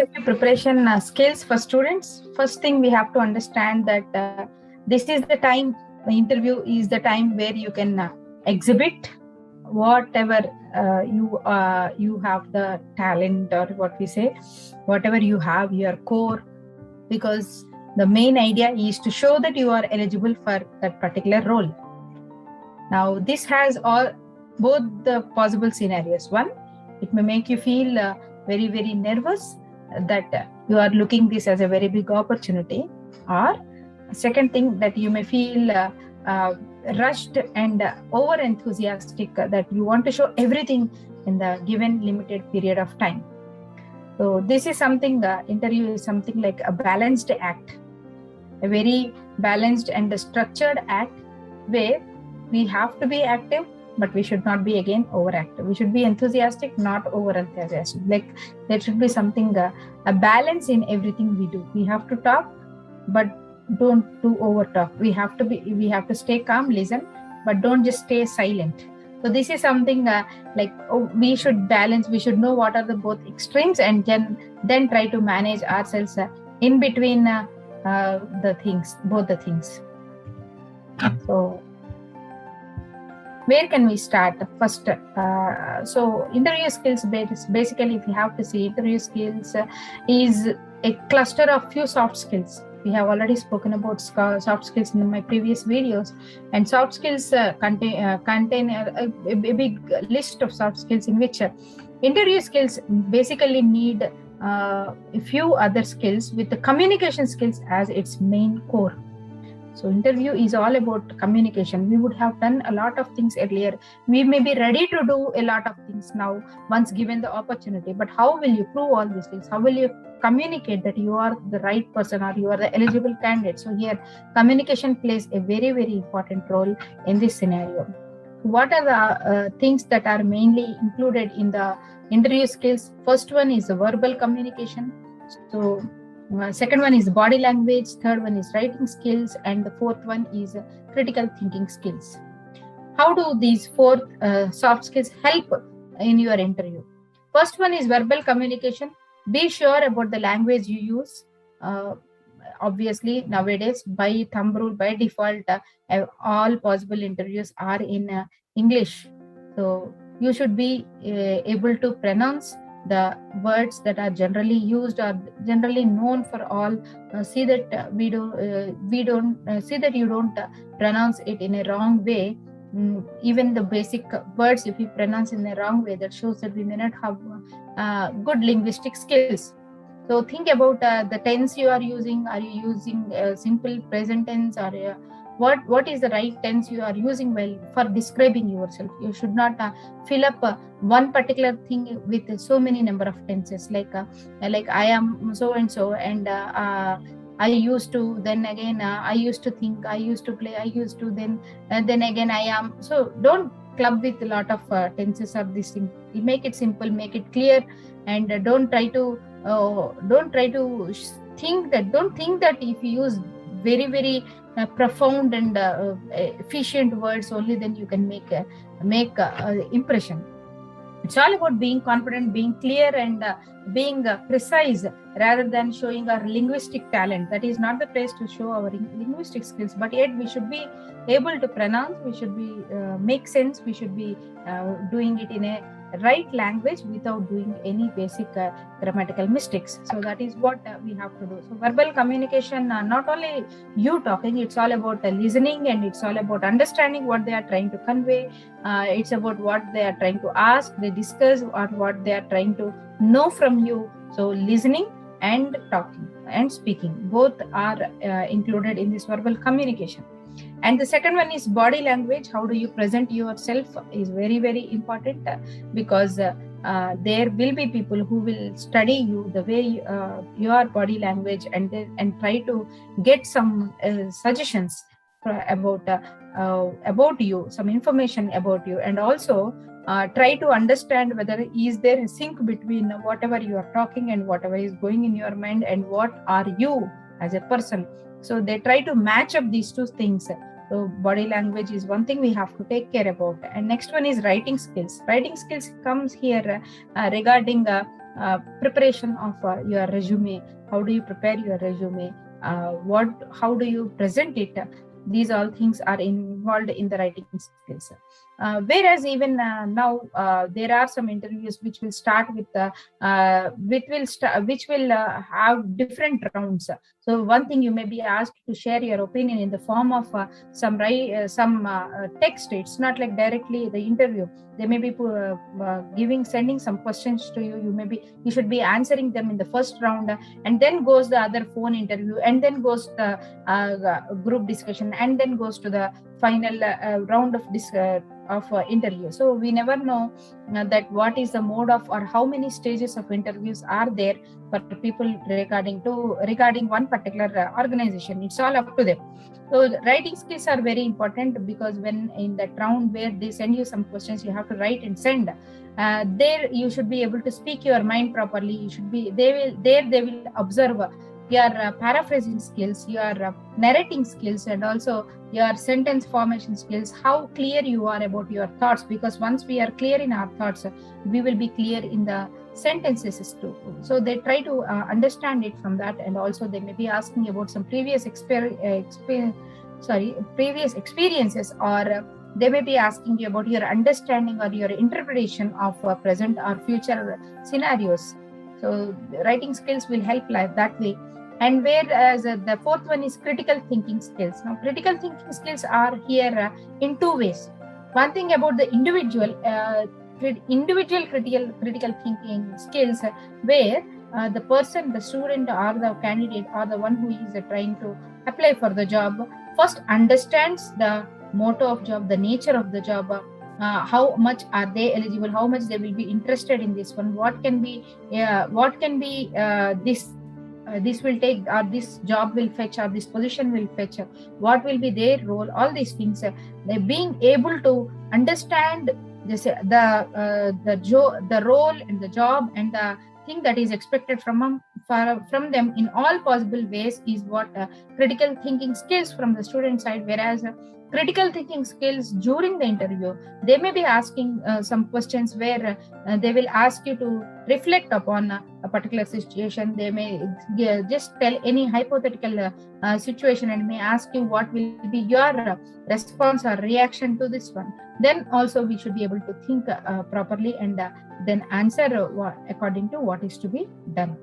interview preparation skills for students. First thing we have to understand that this is the time, the interview is the time where you can exhibit whatever you have the talent, or what we say, whatever you have, your core, because the main idea is to show that you are eligible for that particular role. Now, this has both the possible scenarios. One, it may make you feel very, very nervous that you are looking this as a very big opportunity, or second thing, that you may feel rushed and over enthusiastic that you want to show everything in the given limited period of time. So this is something, interview is something like a balanced act, a very balanced and structured act where we have to be active, but we should not be again overactive. We should be enthusiastic, not over enthusiastic. Like there should be something, a balance in everything we do. We have to talk, but don't do over talk. We have to stay calm, listen, but don't just stay silent. So this is something we should balance. We should know what are the both extremes, and then try to manage ourselves in between the things, both the things. So where can we start first? So interview skills, basically, if you have to see, interview skills is a cluster of few soft skills. We have already spoken about soft skills in my previous videos, and soft skills contain a big list of soft skills, in which interview skills basically need a few other skills with the communication skills as its main core. So interview is all about communication. We would have done a lot of things earlier. We may be ready to do a lot of things now once given the opportunity, but how will you prove all these things? How will you communicate that you are the right person or you are the eligible candidate? So here communication plays a very, very important role in this scenario. What are the things that are mainly included in the interview skills? First one is the verbal communication. So second one is body language, third one is writing skills, and the fourth one is critical thinking skills. How do these four soft skills help in your interview? First one is verbal communication. Be sure about the language you use. Obviously, nowadays, by thumb rule, by default, all possible interviews are in English. So you should be able to pronounce the words that are generally used or generally known for all. See that we don't see that you don't pronounce it in a wrong way. Even the basic words, if you pronounce in a wrong way, that shows that we may not have good linguistic skills. So think about the tense you are using. Are you using simple present tense, or what is the right tense you are using well for describing yourself? You should not fill up one particular thing with so many number of tenses, like I am so and so, and I used to, then again I used to think, I used to play, I used to, then again I am. So don't club with a lot of tenses or this thing. Make it simple, make it clear, and don't try to think that if you use very, very profound and efficient words only, then you can make impression. It's all about being confident, being clear, and being precise, rather than showing our linguistic talent. That is not the place to show our linguistic skills, but yet we should be able to pronounce, we should be make sense, we should be doing it in a right language without doing any basic grammatical mistakes. So that is what we have to do. So verbal communication, not only you talking, it's all about listening, and it's all about understanding what they are trying to convey. It's about what they are trying to ask, they discuss, or what they are trying to know from you. So listening and talking and speaking, both are included in this verbal communication. And the second one is body language. How do you present yourself is very, very important, because there will be people who will study you, the way your body language, and try to get some suggestions about you, some information about you, and also try to understand whether is there a sync between whatever you are talking and whatever is going in your mind, and what are you as a person. So they try to match up these two things. So body language is one thing we have to take care about. And next one is writing skills. Writing skills comes here regarding preparation of your resume. How do you prepare your resume? How do you present it? These all things are involved in the writing skills. Whereas even now there are some interviews which will start with which will have different rounds. So one thing, you may be asked to share your opinion in the form of some text. It's not like directly the interview. They may be sending some questions to you. You should be answering them in the first round, and then goes the other phone interview, and then goes the group discussion, and then goes to the final round of interview. So we never know that what is the mode of, or how many stages of interviews are there for people regarding one particular organization. It's all up to them. So writing skills are very important, because when in that round where they send you some questions, you have to write and send. There you should be able to speak your mind properly. They will observe your paraphrasing skills, your narrating skills, and also your sentence formation skills, how clear you are about your thoughts. Because once we are clear in our thoughts, we will be clear in the sentences too. So they try to understand it from that. And also they may be asking about some previous previous experiences, or they may be asking you about your understanding or your interpretation of present or future scenarios. So writing skills will help like that way. And whereas the fourth one is critical thinking skills. Now, critical thinking skills are here in two ways. One thing about the individual critical thinking skills, where the person, the student or the candidate or the one who is trying to apply for the job, first understands the motto of job, the nature of the job, how much are they eligible, how much they will be interested in this one, what can be this will take, or this job will fetch, or this position will fetch, what will be their role, all these things. They being able to understand this, the role and the job and the thing that is expected from them in all possible ways is what critical thinking skills from the student side. Whereas critical thinking skills during the interview, they may be asking some questions where they will ask you to reflect upon a particular situation. They may just tell any hypothetical situation and may ask you what will be your response or reaction to this one. Then also we should be able to think properly and then answer according to what is to be done.